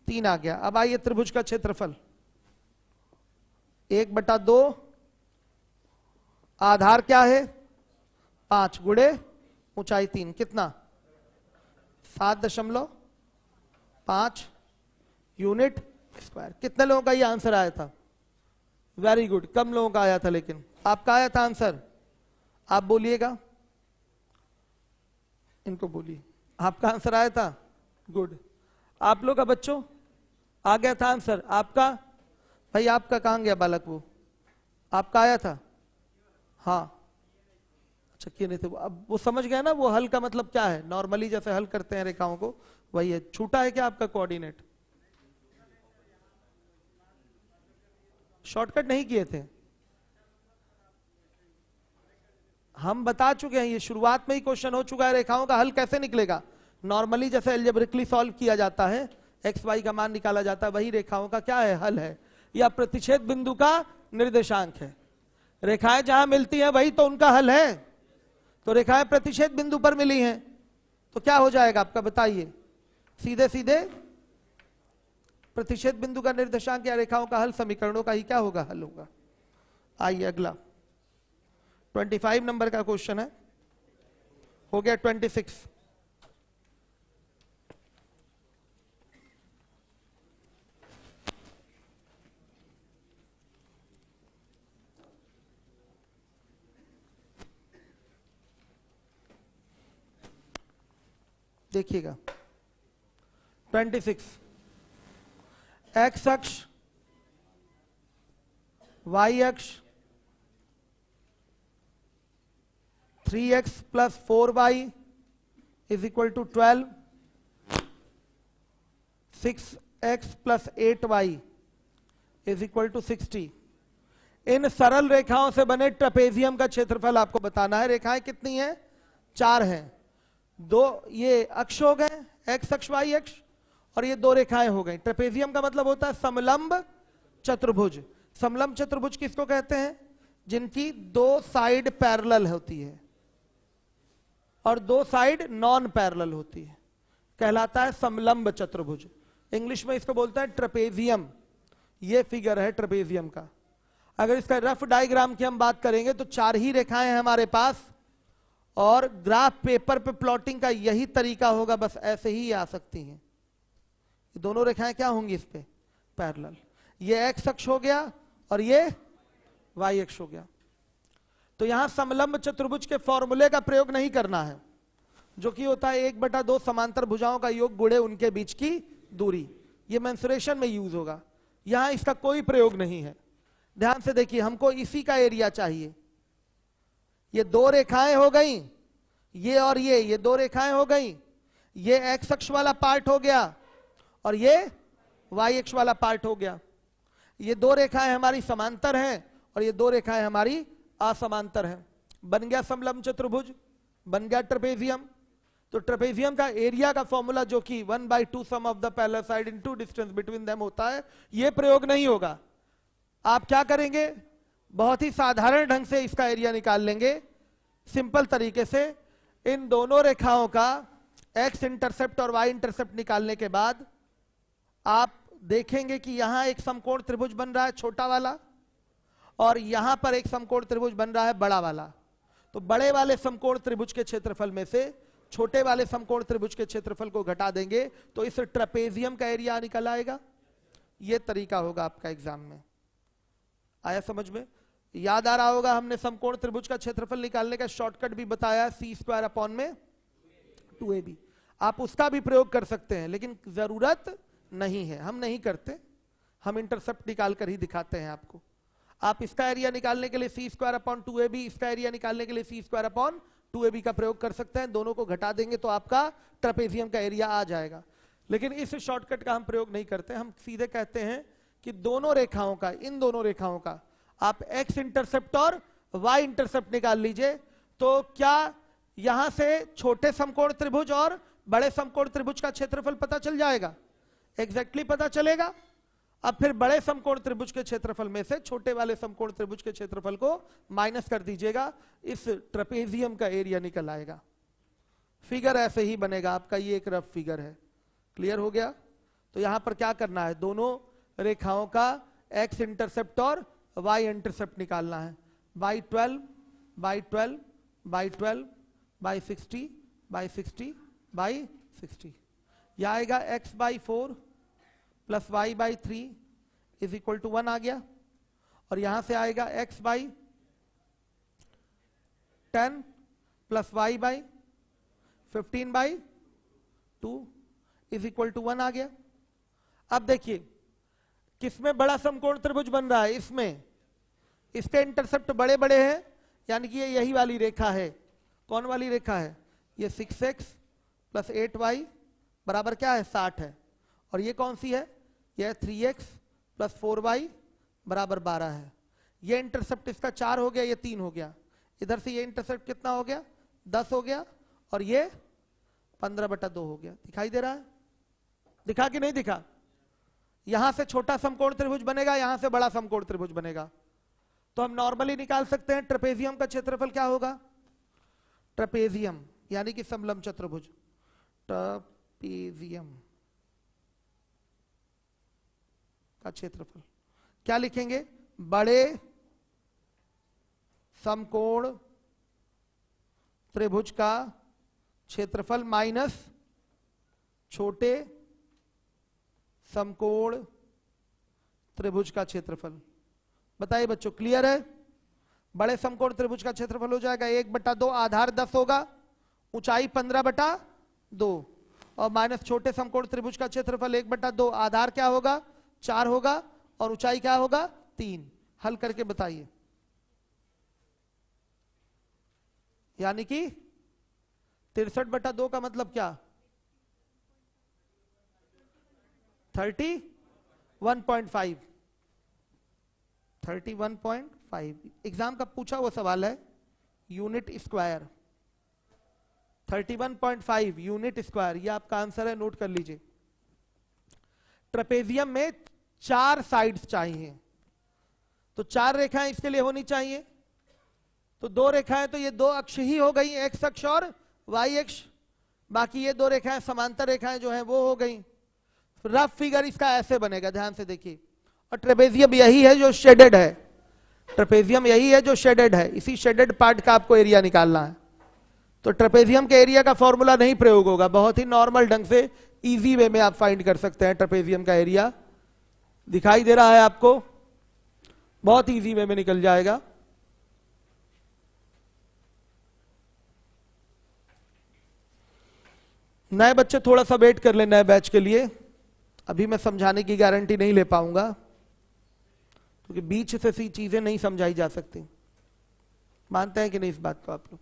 3 आ गया। अब आइए त्रिभुज का क्षेत्रफल 1/2, आधार क्या है 5 गुणे ऊंचाई 3, कितना 7.5 यूनिट स्क्वायर। कितने लोगों का ये आंसर आया था, वेरी गुड, कम लोगों का आया था, लेकिन आपका आया था आंसर, आप बोलिएगा, इनको बोलिए, आपका आंसर आया था, गुड। आप लोग का बच्चों आ गया था आंसर आपका, भाई आपका कहां गया बालक, वो आपका आया था, हाँ अच्छा किए नहीं थे, अब वो समझ गया ना, वो हल का मतलब क्या है, नॉर्मली जैसे हल करते हैं रेखाओं को वही है। छूटा है क्या आपका कोऑर्डिनेट, शॉर्टकट नहीं किए थे, हम बता चुके हैं, ये शुरुआत में ही क्वेश्चन हो चुका है, रेखाओं का हल कैसे निकलेगा, नॉर्मली जैसे अलजेब्रिकली सॉल्व किया जाता है, एक्स वाई का मान निकाला जाता है, वही रेखाओं का क्या है, हल है, या प्रतिच्छेद बिंदु का निर्देशांक है। रेखाएं जहां मिलती हैं वही तो उनका हल है, तो रेखाएं प्रतिच्छेद बिंदु पर मिली हैं तो क्या हो जाएगा आपका, बताइए, सीधे सीधे प्रतिच्छेद बिंदु का निर्देशांक या रेखाओं का हल समीकरणों का ही क्या होगा, हल होगा। आइए अगला 25 नंबर का क्वेश्चन है, हो गया 26। देखिएगा 26, एक्स अक्ष, वाई अक्ष 3x + 4y is equal to 12, 6x + 8y is equal to 60। इन सरल रेखाओं से बने ट्रेपेजियम का क्षेत्रफल आपको बताना है। रेखाएं कितनी हैं, 4 हैं, दो ये अक्ष हो गए, एक्स अक्ष वाई अक्ष, और ये 2 रेखाएं हो गई। ट्रेपेजियम का मतलब होता है समलंब चतुर्भुज। समलंब चतुर्भुज किसको कहते हैं, जिनकी 2 साइड पैरेलल होती है और 2 साइड नॉन पैरेलल होती है, कहलाता है समलंब चतुर्भुज। इंग्लिश में इसको बोलते हैं ट्रेपेजियम। ये फिगर है ट्रेपेजियम का। अगर इसका रफ डायग्राम की हम बात करेंगे तो 4 ही रेखाएं हैं हमारे पास, और ग्राफ पेपर पे प्लॉटिंग का यही तरीका होगा, बस ऐसे ही आ सकती हैं। ये दोनों रेखाएं क्या होंगी इस पे, पैरेलल। ये एक्स अक्ष हो गया और ये वाई अक्ष हो गया। तो यहां समलंब चतुर्भुज के फॉर्मूले का प्रयोग नहीं करना है, जो कि होता है 1/2 समांतर भुजाओं का योग गुणे उनके बीच की दूरी। ये मेंसुरेशन में यूज होगा, यहां इसका कोई प्रयोग नहीं है। ध्यान से देखिए, हमको इसी का एरिया चाहिए। ये 2 रेखाएं हो गई, ये और ये 2 रेखाएं हो गई। ये एक्स अक्ष वाला पार्ट हो गया और ये वाई अक्ष वाला पार्ट हो गया। ये 2 रेखाएं हमारी समांतर हैं और ये 2 रेखाएं हमारी असमांतर हैं। बन गया समलंब चतुर्भुज, बन गया ट्रेपेजियम। तो ट्रेपेजियम का एरिया का फॉर्मूला जो कि 1/2 sum of the parallel side into distance between them होता है, ये प्रयोग नहीं होगा। आप क्या करेंगे, बहुत ही साधारण ढंग से इसका एरिया निकाल लेंगे, सिंपल तरीके से। इन दोनों रेखाओं का एक्स इंटरसेप्ट और वाई इंटरसेप्ट निकालने के बाद आप देखेंगे कि यहां एक समकोण त्रिभुज बन रहा है छोटा वाला, और यहां पर एक समकोण त्रिभुज बन रहा है बड़ा वाला। तो बड़े वाले समकोण त्रिभुज के क्षेत्रफल में से छोटे वाले समकोण त्रिभुज के क्षेत्रफल को घटा देंगे तो इस ट्रेपेजियम का एरिया निकल आएगा। यह तरीका होगा आपका एग्जाम में। आया समझ में? याद आ रहा होगा हमने समकोण त्रिभुज का क्षेत्रफल निकालने का शॉर्टकट भी बताया, c² अपॉन में 2ab। आप उसका भी प्रयोग कर सकते हैं, लेकिन जरूरत नहीं है, हम नहीं करते, हम इंटरसेप्ट निकाल कर ही दिखाते हैं आपको। आप इसका एरिया निकालने के लिए c² अपॉन 2ab, इसका एरिया निकालने के लिए c² अपॉन 2ab का प्रयोग कर सकते हैं। दोनों को घटा देंगे तो आपका ट्रेपेजियम का एरिया आ जाएगा। लेकिन इस शॉर्टकट का हम प्रयोग नहीं करते, हम सीधे कहते हैं कि दोनों रेखाओं का, इन दोनों रेखाओं का आप x इंटरसेप्ट और y इंटरसेप्ट निकाल लीजिए, तो क्या यहां से छोटे समकोण त्रिभुज और बड़े समकोण त्रिभुज का क्षेत्रफल पता चल जाएगा? एग्जैक्टली पता चलेगा। अब फिर बड़े समकोण त्रिभुज के क्षेत्रफल में से छोटे वाले समकोण त्रिभुज के क्षेत्रफल को माइनस कर दीजिएगा, इस ट्रेपेजियम का एरिया निकल आएगा। फिगर ऐसे ही बनेगा आपका, ये एक रफ फिगर है। क्लियर हो गया? तो यहां पर क्या करना है, दोनों रेखाओं का x इंटरसेप्ट और y इंटरसेप्ट निकालना है। By 12 by 12 by 12 by 60 by 60 by 60, यह आएगा x by 4 plus y by 3 is equal to 1 आ गया। और यहां से आएगा x by 10 plus y by 15 by 2 is equal to 1 आ गया। अब देखिए किसमें बड़ा समकोण त्रिभुज बन रहा है, इसमें। इसके इंटरसेप्ट बड़े बड़े हैं, यानी कि ये यही वाली रेखा है। कौन वाली रेखा है? ये 6x प्लस 8y बराबर क्या है? 60 है। और ये कौन सी है? ये 3x प्लस 4y बराबर 12 है। ये इंटरसेप्ट इसका 4 हो गया, ये 3 हो गया। इधर से ये इंटरसेप्ट कितना हो गया? 10 हो गया। और ये 15/2 हो गया। दिखाई दे रहा है? दिखा कि नहीं दिखा? यहां से छोटा समकोण त्रिभुज बनेगा, यहां से बड़ा समकोण त्रिभुज बनेगा। तो हम नॉर्मली निकाल सकते हैं ट्रेपेजियम का क्षेत्रफल क्या होगा? ट्रेपेजियम यानी कि समलंब चतुर्भुज, ट्रेपेजियम का क्षेत्रफल क्या लिखेंगे? बड़े समकोण त्रिभुज का क्षेत्रफल माइनस छोटे समकोण त्रिभुज का क्षेत्रफल। बताइए बच्चों, क्लियर है? बड़े समकोण त्रिभुज का क्षेत्रफल हो जाएगा 1/2, आधार 10 होगा, ऊंचाई 15/2, और माइनस छोटे समकोण त्रिभुज का क्षेत्रफल 1/2, आधार क्या होगा? 4 होगा, और ऊंचाई क्या होगा? 3। हल करके बताइए। यानी कि 63/2 का मतलब क्या? 31.5। 31.5 एग्जाम का पूछा हुआ सवाल है, यूनिट स्क्वायर। 31.5 यूनिट स्क्वायर, ये आपका आंसर है, नोट कर लीजिए। ट्रेपेजियम में 4 साइड्स चाहिए, तो 4 रेखाएं इसके लिए होनी चाहिए। तो 2 रेखाएं तो ये 2 अक्ष ही हो गई, x अक्ष और y अक्ष। बाकी ये 2 रेखाएं समांतर रेखाएं जो हैं वो हो गई। रफ फिगर इसका ऐसे बनेगा, ध्यान से देखिए। और ट्रेपेजियम यही है जो शेडेड है, ट्रेपेजियम यही है जो शेडेड है। इसी शेडेड पार्ट का आपको एरिया निकालना है। तो ट्रेपेजियम के एरिया का फॉर्मूला नहीं प्रयोग होगा, बहुत ही नॉर्मल ढंग से इजी वे में आप फाइंड कर सकते हैं ट्रेपेजियम का एरिया। दिखाई दे रहा है आपको? बहुत इजी वे में निकल जाएगा। नए बच्चे थोड़ा सा वेट कर ले नए बैच के लिए, अभी मैं समझाने की गारंटी नहीं ले पाऊंगा, क्योंकि बीच से सी चीजें नहीं समझाई जा सकती। मानते हैं कि नहीं इस बात को आप लोग?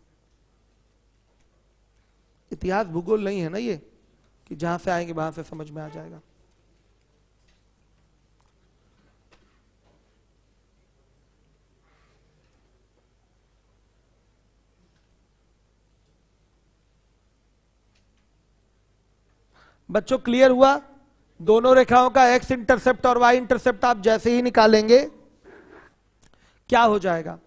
इतिहास भूगोल नहीं है ना ये, कि जहां से आएंगे वहां से समझ में आ जाएगा। बच्चों क्लियर हुआ? दोनों रेखाओं का x इंटरसेप्ट और y इंटरसेप्ट आप जैसे ही निकालेंगे क्या हो जाएगा?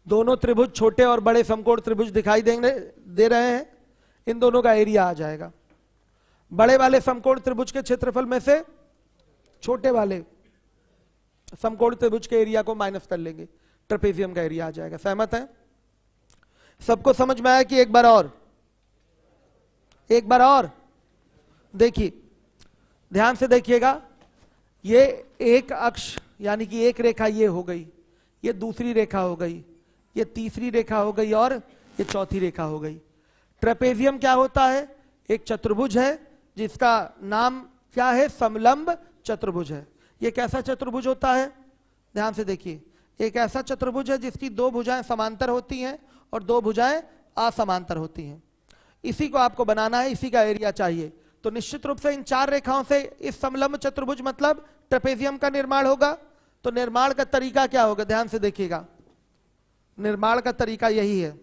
दोनों त्रिभुज छोटे और बड़े समकोण त्रिभुज दिखाई दे रहे हैं, इन दोनों का एरिया आ जाएगा। बड़े वाले समकोण त्रिभुज के क्षेत्रफल में से छोटे वाले समकोण त्रिभुज के एरिया को माइनस कर लेंगे, ट्रेपेजियम का एरिया आ जाएगा। सहमत है? सबको समझ में आया कि एक बार और देखिए, ध्यान से देखिएगा। ये एक अक्ष यानी कि एक रेखा ये हो गई, ये दूसरी रेखा हो गई, ये तीसरी रेखा हो गई और ये चौथी रेखा हो गई। ट्रेपेजियम क्या होता है? एक चतुर्भुज है जिसका नाम क्या है? समलंब चतुर्भुज है। ये कैसा चतुर्भुज होता है? ध्यान से देखिए, एक ऐसा चतुर्भुज है जिसकी दो भुजाएं समांतर होती हैं और दो भुजाएं असमांतर होती हैं। इसी को आपको बनाना है, इसी का एरिया चाहिए। तो निश्चित रूप से इन चार रेखाओं से इस समलंब चतुर्भुज मतलब ट्रेपेजियम का निर्माण होगा। तो निर्माण का तरीका क्या होगा? ध्यान से देखिएगा, निर्माण का तरीका यही है।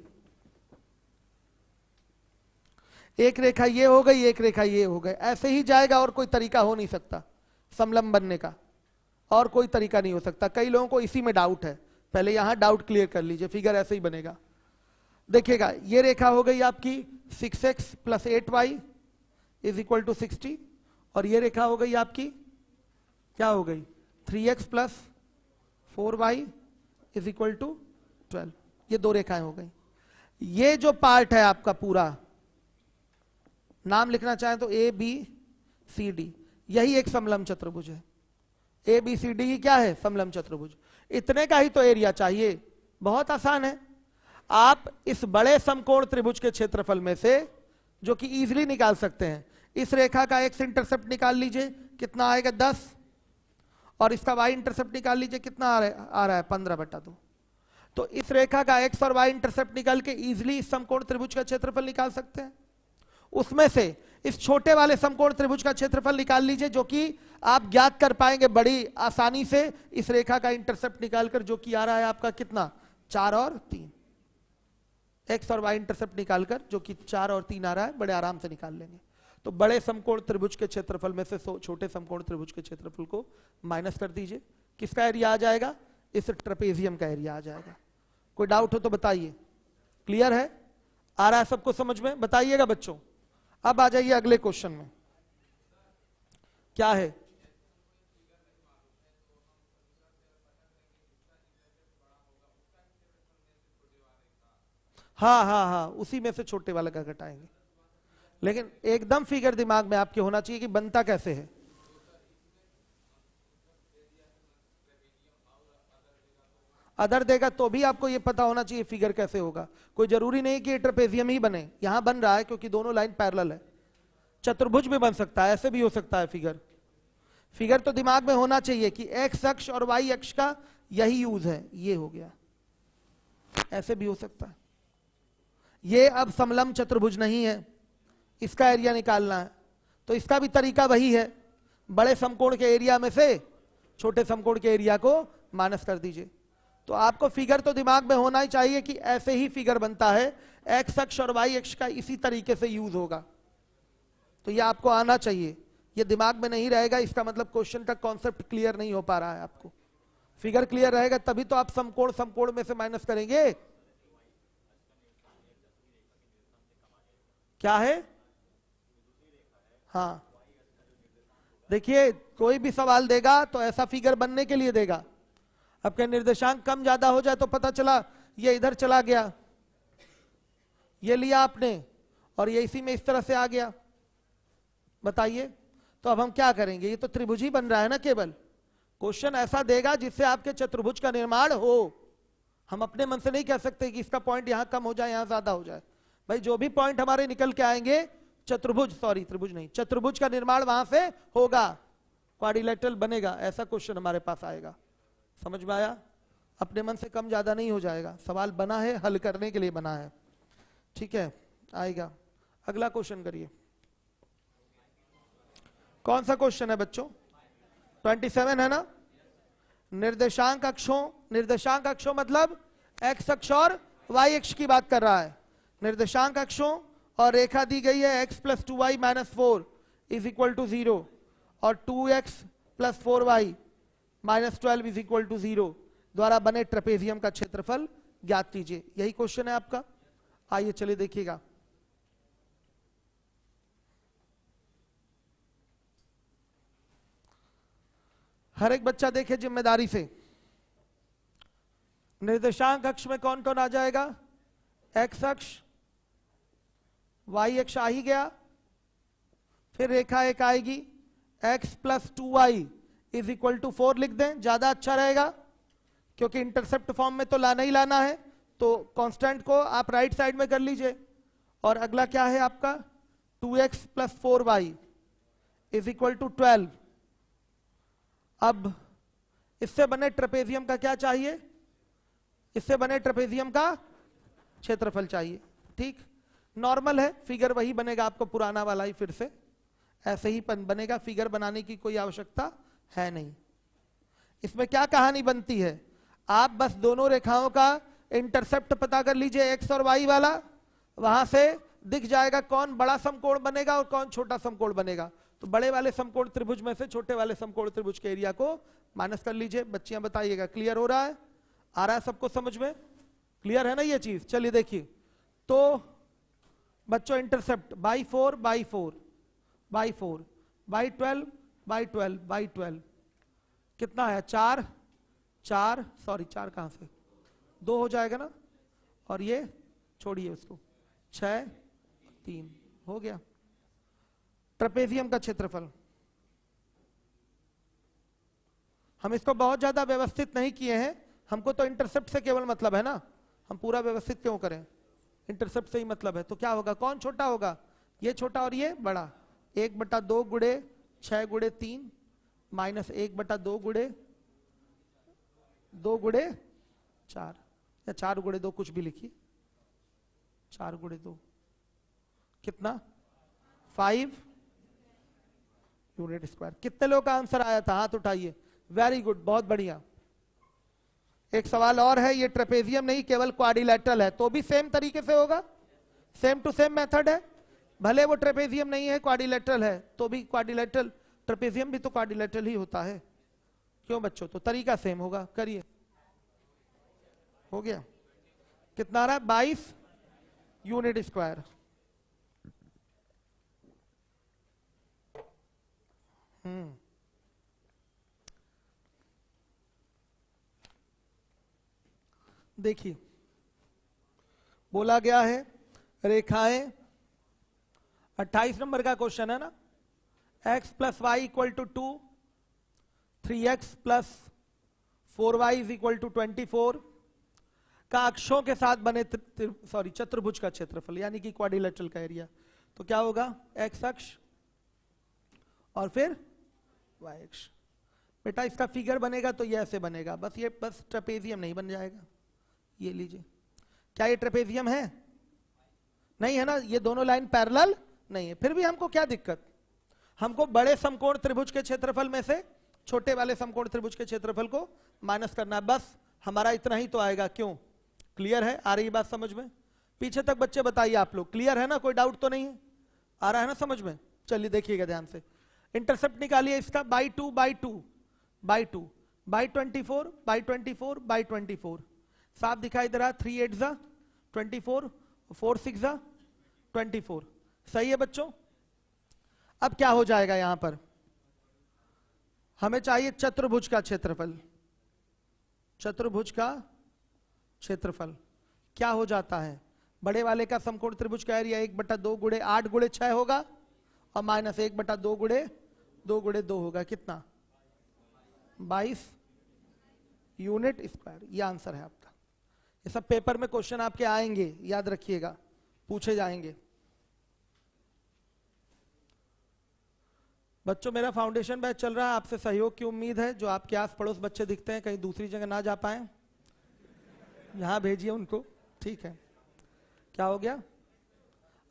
एक रेखा ये हो गई, एक रेखा ये हो गई, ऐसे ही जाएगा और कोई तरीका हो नहीं सकता समलंब बनने का, और कोई तरीका नहीं हो सकता। कई लोगों को इसी में डाउट है, पहले यहां डाउट क्लियर कर लीजिए। फिगर ऐसे ही बनेगा। देखिएगा, ये रेखा हो गई आपकी 6x + 8y = 60, और ये रेखा हो गई आपकी क्या हो गई? 3x + 4y = 12। ये दो रेखाएं हो गई। ये जो पार्ट है आपका पूरा, नाम लिखना चाहें तो ABCD, यही एक समलंब चतुर्भुज है। ABCD ही क्या है? समलंब चतुर्भुज। इतने का ही तो एरिया चाहिए, बहुत आसान है। आप इस बड़े समकोण त्रिभुज के क्षेत्रफल में से, जो कि इजीली निकाल सकते हैं, इस रेखा का x इंटरसेप्ट निकाल लीजिए, कितना आएगा? 10, और इसका y इंटरसेप्ट निकाल लीजिए, कितना आ रहा है? 15/2। तो इस रेखा का x और y इंटरसेप्ट निकाल के इजीली इस समकोण त्रिभुज का क्षेत्रफल निकाल सकते हैं। उसमें से इस छोटे वाले समकोण त्रिभुज का क्षेत्रफल निकाल लीजिए, जो कि आप ज्ञात कर पाएंगे बड़ी आसानी से इस रेखा का इंटरसेप्ट निकालकर, जो कि आ रहा है आपका कितना? 4 और 3। x और y इंटरसेप्ट निकालकर जो कि 4 और 3 आ रहा है, बड़े आराम से निकाल लेंगे। तो बड़े समकोण त्रिभुज के क्षेत्रफल में से छोटे समकोण त्रिभुज के क्षेत्रफल को माइनस कर दीजिए। किसका एरिया आ जाएगा? इस ट्रेपेजियम का एरिया आ जाएगा। कोई डाउट हो तो बताइए। क्लियर है? आ रहा है सबको समझ में? बताइएगा बच्चों। अब आ जाइए अगले क्वेश्चन में। क्या है? हाँ, उसी में से छोटे वाले का घटाएंगे। लेकिन एकदम फिगर दिमाग में आपके होना चाहिए कि बनता कैसे है। अदर देगा तो भी आपको ये पता होना चाहिए फिगर कैसे होगा। कोई जरूरी नहीं कि ट्रेपेजियम ही बने, यहां बन रहा है क्योंकि दोनों लाइन पैरेलल है। चतुर्भुज भी बन सकता है, ऐसे भी हो सकता है। फिगर तो दिमाग में होना चाहिए कि एक्स अक्ष और वाई अक्ष का यही यूज है। ये हो गया, ऐसे भी हो सकता है। ये अब समलंब चतुर्भुज नहीं है, इसका एरिया निकालना है। तो इसका भी तरीका वही है, बड़े समकोण के एरिया में से छोटे समकोण के एरिया को माइनस कर दीजिए। तो आपको फिगर तो दिमाग में होना ही चाहिए कि ऐसे ही फिगर बनता है, एक्स अक्ष और वाई अक्ष का इसी तरीके से यूज होगा। तो ये आपको आना चाहिए। ये दिमाग में नहीं रहेगा, इसका मतलब क्वेश्चन का कॉन्सेप्ट क्लियर नहीं हो पा रहा है आपको। फिगर क्लियर रहेगा तभी तो आप समकोण में से माइनस करेंगे। क्या है? हाँ, देखिए, कोई भी सवाल देगा तो ऐसा फिगर बनने के लिए देगा। अब क्या निर्देशांक कम ज्यादा हो जाए तो पता चला ये इधर चला गया, ये लिया आपने और ये इसी में इस तरह से आ गया, बताइए। तो अब हम क्या करेंगे? ये तो त्रिभुज ही बन रहा है ना केवल। क्वेश्चन ऐसा देगा जिससे आपके चतुर्भुज का निर्माण हो। हम अपने मन से नहीं कह सकते कि इसका पॉइंट यहां कम हो जाए, यहां ज्यादा हो जाए। भाई जो भी पॉइंट हमारे निकल के आएंगे, चतुर्भुज का निर्माण वहां से होगा, क्वाड्रिलेटरल बनेगा। ऐसा क्वेश्चन हमारे पास आएगा। समझ में आया? अपने मन से कम ज्यादा नहीं हो जाएगा। सवाल बना है, हल करने के लिए बना है। ठीक है, आएगा। अगला क्वेश्चन करिए। कौन सा क्वेश्चन है बच्चों? 27 है ना? निर्देशांक अक्षों मतलब एक्स अक्ष और वाई अक्ष की बात कर रहा है। निर्देशांक अक्षों और रेखा दी गई है x + 2y - 4 = 0 और 2x + 4y - 12 = 0 द्वारा बने ट्रेपेजियम का क्षेत्रफल ज्ञात कीजिए। यही क्वेश्चन है आपका। आइए चलिए देखिएगा। हर एक बच्चा देखे जिम्मेदारी से। निर्देशांक अक्ष में कौन कौन आ जाएगा? एक्स अक्ष वाई अक्ष आ ही गया, फिर रेखा एक आएगी x plus 2y is equal to 4 लिख दें, ज्यादा अच्छा रहेगा क्योंकि इंटरसेप्ट फॉर्म में तो लाना ही लाना है, तो कांस्टेंट को आप राइट साइड में कर लीजिए। और अगला क्या है आपका 2x plus 4y is equal to 12। अब इससे बने ट्रेपेजियम का क्या चाहिए, इससे बने ट्रेपेजियम का क्षेत्रफल चाहिए। ठीक, नॉर्मल है, फिगर वही बनेगा आपको पुराना वाला ही, फिर से ऐसे ही बनेगा, फिगर बनाने की कोई आवश्यकता है नहीं। इसमें क्या कहानी बनती है, आप बस दोनों रेखाओं का इंटरसेप्ट पता कर लीजिए एक्स और वाई वाला, वहां से दिख जाएगा कौन बड़ा समकोण बनेगा और कौन छोटा समकोण बनेगा। तो बड़े वाले समकोण त्रिभुज में से छोटे वाले समकोण त्रिभुज के एरिया को माइनस कर लीजिए। बच्चियां बताइएगा क्लियर हो रहा है, आ रहा है सबको समझ में, क्लियर है ना ये चीज। चलिए देखिए, तो बच्चों intercept by 4 by 4 by 4 by 12 by 12 by 12 कितना है 4 4 सॉरी 4 कहां से 2 हो जाएगा ना, और ये छोड़िए उसको 6 3 हो गया। ट्रेपेजियम का क्षेत्रफल हम इसको बहुत ज्यादा व्यवस्थित नहीं किए हैं, हमको तो इंटरसेप्ट से केवल मतलब है ना, हम पूरा व्यवस्थित क्यों करें, इंटरसेप्ट से ही मतलब है। तो क्या होगा, कौन छोटा होगा, ये छोटा और ये बड़ा। 1/2 गुणे 6 गुणे 3 माइनस 1/2 गुणे 2 गुणे 4 या 4 गुणे 2 कुछ भी लिखिए, 4 गुणे 2 कितना 5 यूनिट स्क्वायर। कितने लोग का आंसर आया था, हाथ उठाइए, वेरी गुड, बहुत बढ़िया। एक सवाल और है, ये ट्रेपेजियम नहीं केवल क्वाड्रिलेटरल है, तो भी सेम तरीके से होगा, सेम टू सेम मेथड है, भले वो ट्रेपेजियम नहीं है क्वाड्रिलेटरल है तो भी क्वाड्रिलेटरल, ट्रेपेजियम भी तो क्वाड्रिलेटरल ही होता है, क्यों बच्चों, तो तरीका सेम होगा। करिए, हो गया, कितना आ रहा है 22 यूनिट स्क्वायर। देखिए बोला गया है रेखाएं, 28 नंबर का क्वेश्चन है ना, x plus y equal to 2, 3x plus 4y is equal to 24 का अक्षों के साथ बने चतुर्भुज का क्षेत्रफल यानी कि क्वाड्रिलेटरल का एरिया। तो क्या होगा, x अक्ष और फिर y अक्ष। बेटा इसका फिगर बनेगा तो ये ऐसे बनेगा, बस ये बस ट्रेपेजियम नहीं बन जाएगा। ये लीजिए, क्या ये ट्रेपेजियम है, नहीं है ना, ये दोनों लाइन पैरेलल नहीं है, फिर भी हमको क्या दिक्कत, हमको बड़े समकोण त्रिभुज के क्षेत्रफल में से छोटे वाले समकोण त्रिभुज के क्षेत्रफल को माइनस करना है, बस हमारा इतना ही तो आएगा। क्यों, क्लियर है, आ रही बात समझ में, पीछे तक बच्चे बताइए आप लोग, क्लियर है ना, कोई डाउट तो नहीं है, आ रहा है ना समझ में। चलिए देखिएगा ध्यान से, इंटरसेप्ट निकालिए इसका by 2 by 2 by 2 by 24 by 24 by 24, साफ दिखाई दे रहा, 3 8 जा 24, 4 6 जा 24, सही है बच्चों। अब क्या हो जाएगा, यहां पर हमें चाहिए चतुर्भुज का क्षेत्रफल, चतुर्भुज का क्षेत्रफल क्या हो जाता है, बड़े वाले का समकोण त्रिभुज का एरिया 1/2 गुणे 8 गुणे 6 होगा और माइनस 1/2 गुणे 2 गुणे 2 होगा, कितना 22 यूनिट स्क्वायर। ये आंसर है आपका। ये सब पेपर में क्वेश्चन आपके आएंगे, याद रखिएगा, पूछे जाएंगे। बच्चों मेरा फाउंडेशन बैच चल रहा है, आपसे सहयोग की उम्मीद है। जो आपके आस पड़ोस बच्चे दिखते हैं कहीं दूसरी जगह ना जा पाए, यहां भेजिए उनको, ठीक है। क्या हो गया,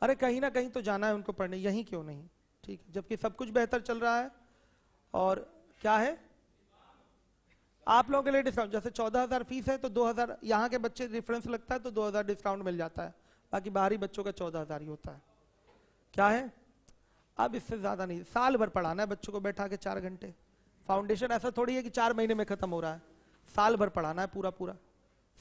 अरे कहीं ना कहीं तो जाना है उनको पढ़ने, यहीं क्यों नहीं, ठीक है, जबकि सब कुछ बेहतर चल रहा है। और क्या है, आप लोगों के लिए डिस्काउंट, जैसे 14,000 फीस है तो 2,000 यहाँ के बच्चे रेफरेंस लगता है तो 2,000 डिस्काउंट मिल जाता है, बाकी बाहरी बच्चों का 14,000 ही होता है। क्या है, अब इससे ज्यादा नहीं, साल भर पढ़ाना है बच्चों को बैठा के 4 घंटे। फाउंडेशन ऐसा थोड़ी है कि 4 महीने में खत्म हो रहा है, साल भर पढ़ाना है, पूरा पूरा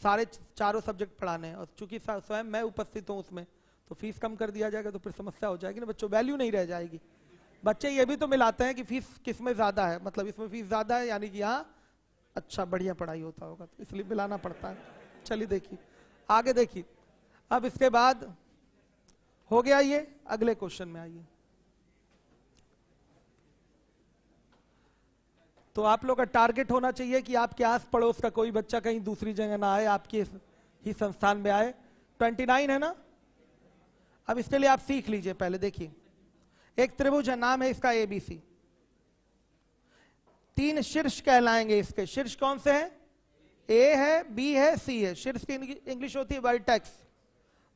सारे चारों सब्जेक्ट पढ़ाने हैं। और चूंकि स्वयं मैं उपस्थित हूँ उसमें, तो फीस कम कर दिया जाएगा तो फिर समस्या हो जाएगी ना बच्चों, वैल्यू नहीं रह जाएगी। बच्चे ये भी तो मिलाते हैं कि फीस किस में ज्यादा है, मतलब इसमें फीस ज्यादा है यानी कि यहाँ अच्छा बढ़िया पढ़ाई होता होगा, तो इसलिए मिलाना पड़ता है। चलिए देखिए आगे देखिए, अब इसके बाद हो गया ये, अगले क्वेश्चन में आइए। तो आप लोग का टारगेट होना चाहिए कि आपके आस पड़ोस का कोई बच्चा कहीं दूसरी जगह ना आए, आपके ही संस्थान में आए। 29 है ना। अब इसके लिए आप सीख लीजिए। पहले देखिए, एक त्रिभुज है, नाम है इसका एबीसी। 3 शीर्ष कहलाएंगे इसके। शीर्ष कौन से हैं? ए है, बी है, सी है। शीर्ष की इंग्लिश होती है वर्टेक्स।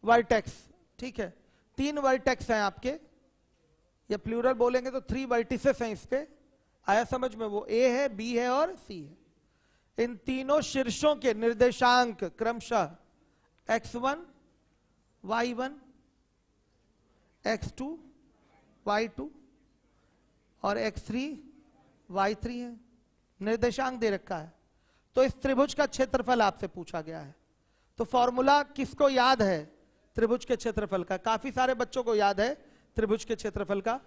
वर्टेक्स, ठीक है। 3 वर्टेक्स हैं आपके, या प्लूरल बोलेंगे तो 3 वर्टिसेस हैं इसके। आया समझ में? वो ए है, बी है और सी है। इन तीनों शीर्षों के निर्देशांक क्रमशः x1, y1, x2, y2 और x3, y3 है। निर्देशांक दे रखा है। तो इस त्रिभुज का क्षेत्रफल आपसे पूछा गया है। तो फॉर्मूला किसको याद है त्रिभुज के क्षेत्रफल का? काफी सारे बच्चों को याद है त्रिभुज के क्षेत्रफल का।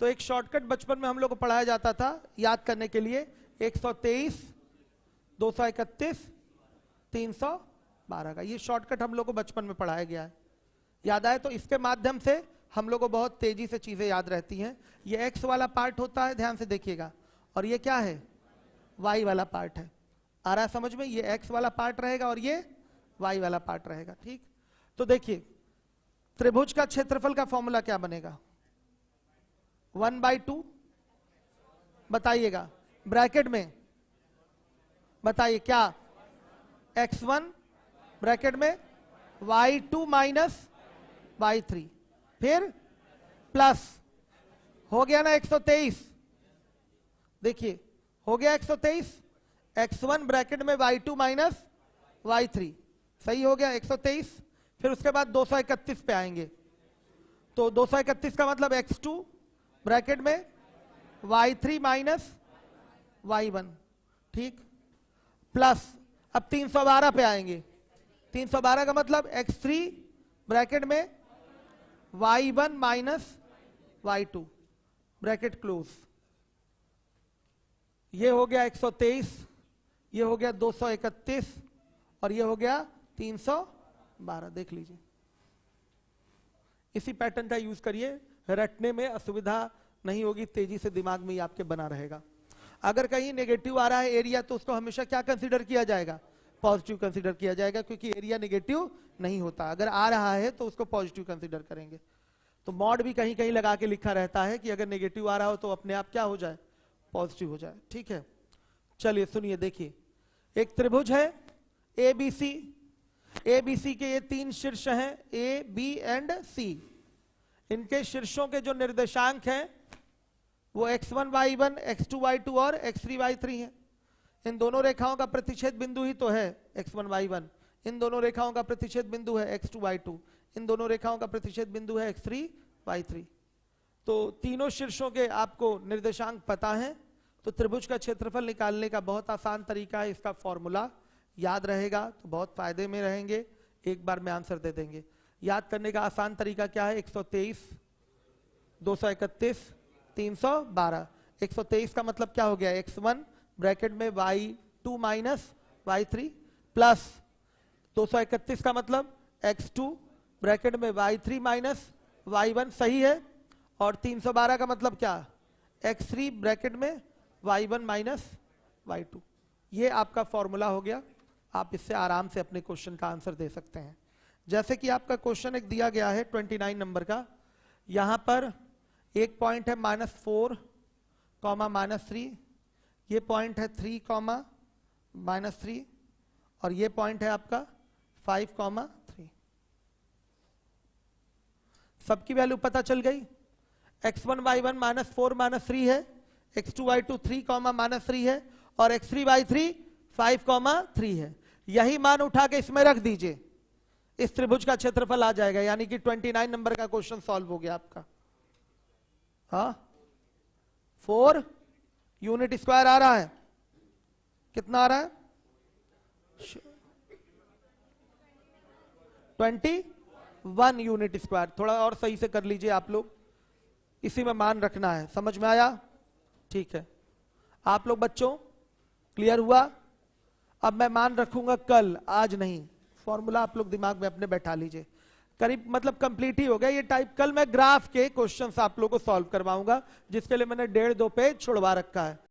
तो एक शॉर्टकट बचपन में हम लोग को पढ़ाया जाता था याद करने के लिए, 123, 231, 312 का। ये शॉर्टकट हम लोग को बचपन में पढ़ाया गया है। याद आए तो इसके माध्यम से हम लोग को बहुत तेजी से चीजें याद रहती हैं। ये x वाला पार्ट होता है, ध्यान से देखिएगा, और ये क्या है? y वाला पार्ट है। आ रहा है समझ में? ये x वाला पार्ट रहेगा और ये y वाला पार्ट रहेगा। ठीक, तो देखिए त्रिभुज का क्षेत्रफल का फॉर्मूला क्या बनेगा? 1/2 बताइएगा, ब्रैकेट में बताइए क्या? x1 ब्रैकेट में y2 माइनस y3, फिर प्लस हो गया ना 123। देखिए हो गया 123। x1 ब्रैकेट में y2 माइनस y3, सही हो गया 123। फिर उसके बाद 231 पे आएंगे। तो 231 का मतलब x2 ब्रैकेट में y3 माइनस y1, ठीक, प्लस अब 312 पे आएंगे। 312 का मतलब x3 ब्रैकेट में y1 minus y2 bracket close. ये हो गया 123, ये हो गया 231 और ये हो गया 312। देख लीजिए, इसी पैटर्न का यूज करिए, रटने में असुविधा नहीं होगी, तेजी से दिमाग में ही आपके बना रहेगा। अगर कहीं नेगेटिव आ रहा है एरिया तो उसको हमेशा क्या कंसीडर किया जाएगा? पॉजिटिव कंसीडर किया जाएगा, क्योंकि एरिया नेगेटिव नहीं होता। अगर आ रहा है तो उसको पॉजिटिव कंसीडर करेंगे। तो मॉड भी कहीं कहीं लगा के लिखा रहता है कि अगर नेगेटिव आ रहा हो तो अपने आप क्या हो जाए? पॉजिटिव हो जाए। ठीक है, चलिए सुनिए, देखिए एक त्रिभुज है एबीसी। एबीसी के ये 3 शीर्ष हैं, ए, बी एंड सी। इनके शीर्षों के जो निर्देशांक हैं वो x1 y1, x2 y2 और x3 y3 हैं। इन दोनों रेखाओं का प्रतिच्छेद बिंदु ही तो है x1 y1। इन दोनों रेखाओं का प्रतिच्छेद बिंदु है x2 y2। इन दोनों रेखाओं का प्रतिच्छेद बिंदु है x3 y3। तो तीनों शीर्षों के आपको निर्देशांक पता है, तो त्रिभुज का क्षेत्रफल निकालने का बहुत आसान तरीका है। इसका फॉर्मूला याद रहेगा तो बहुत फायदे में रहेंगे। एक बार में आंसर दे देंगे। याद करने का आसान तरीका क्या है? 123, 231, 312। 123 का मतलब क्या हो गया? x1 ब्रैकेट में y2 माइनस y3 प्लस 231 का मतलब x2 ब्रैकेट में y3 माइनस y1, सही है। और 312 का मतलब क्या? x3 ब्रैकेट में y1 माइनस y2। ये आपका फॉर्मूला हो गया। आप इससे आराम से अपने क्वेश्चन का आंसर दे सकते हैं। जैसे कि आपका क्वेश्चन एक दिया गया है 29 नंबर का। यहां पर एक पॉइंट है -4, -3, ये पॉइंट है 3, -3 और ये पॉइंट है आपका 5, 3। सबकी वैल्यू पता चल गई। x1 y1 -4 -3 है, x2 y2 3, -3 है और x3 y3 5, 3 है। यही मान उठा के इसमें रख दीजिए, इस त्रिभुज का क्षेत्रफल आ जाएगा। यानी कि 29 नंबर का क्वेश्चन सॉल्व हो गया आपका। हाँ, 4 यूनिट स्क्वायर आ रहा है। कितना आ रहा है? 21 यूनिट स्क्वायर। थोड़ा और सही से कर लीजिए आप लोग, इसी में मान रखना है। समझ में आया? ठीक है, आप लोग बच्चों क्लियर हुआ? अब मैं मान रखूंगा कल, आज नहीं। फॉर्मूला आप लोग दिमाग में अपने बैठा लीजिए। करीब मतलब कंप्लीट ही हो गया ये टाइप। कल मैं ग्राफ के क्वेश्चंस आप लोगों को सॉल्व करवाऊंगा, जिसके लिए मैंने 1.5-2 पेज छुड़वा रखा है।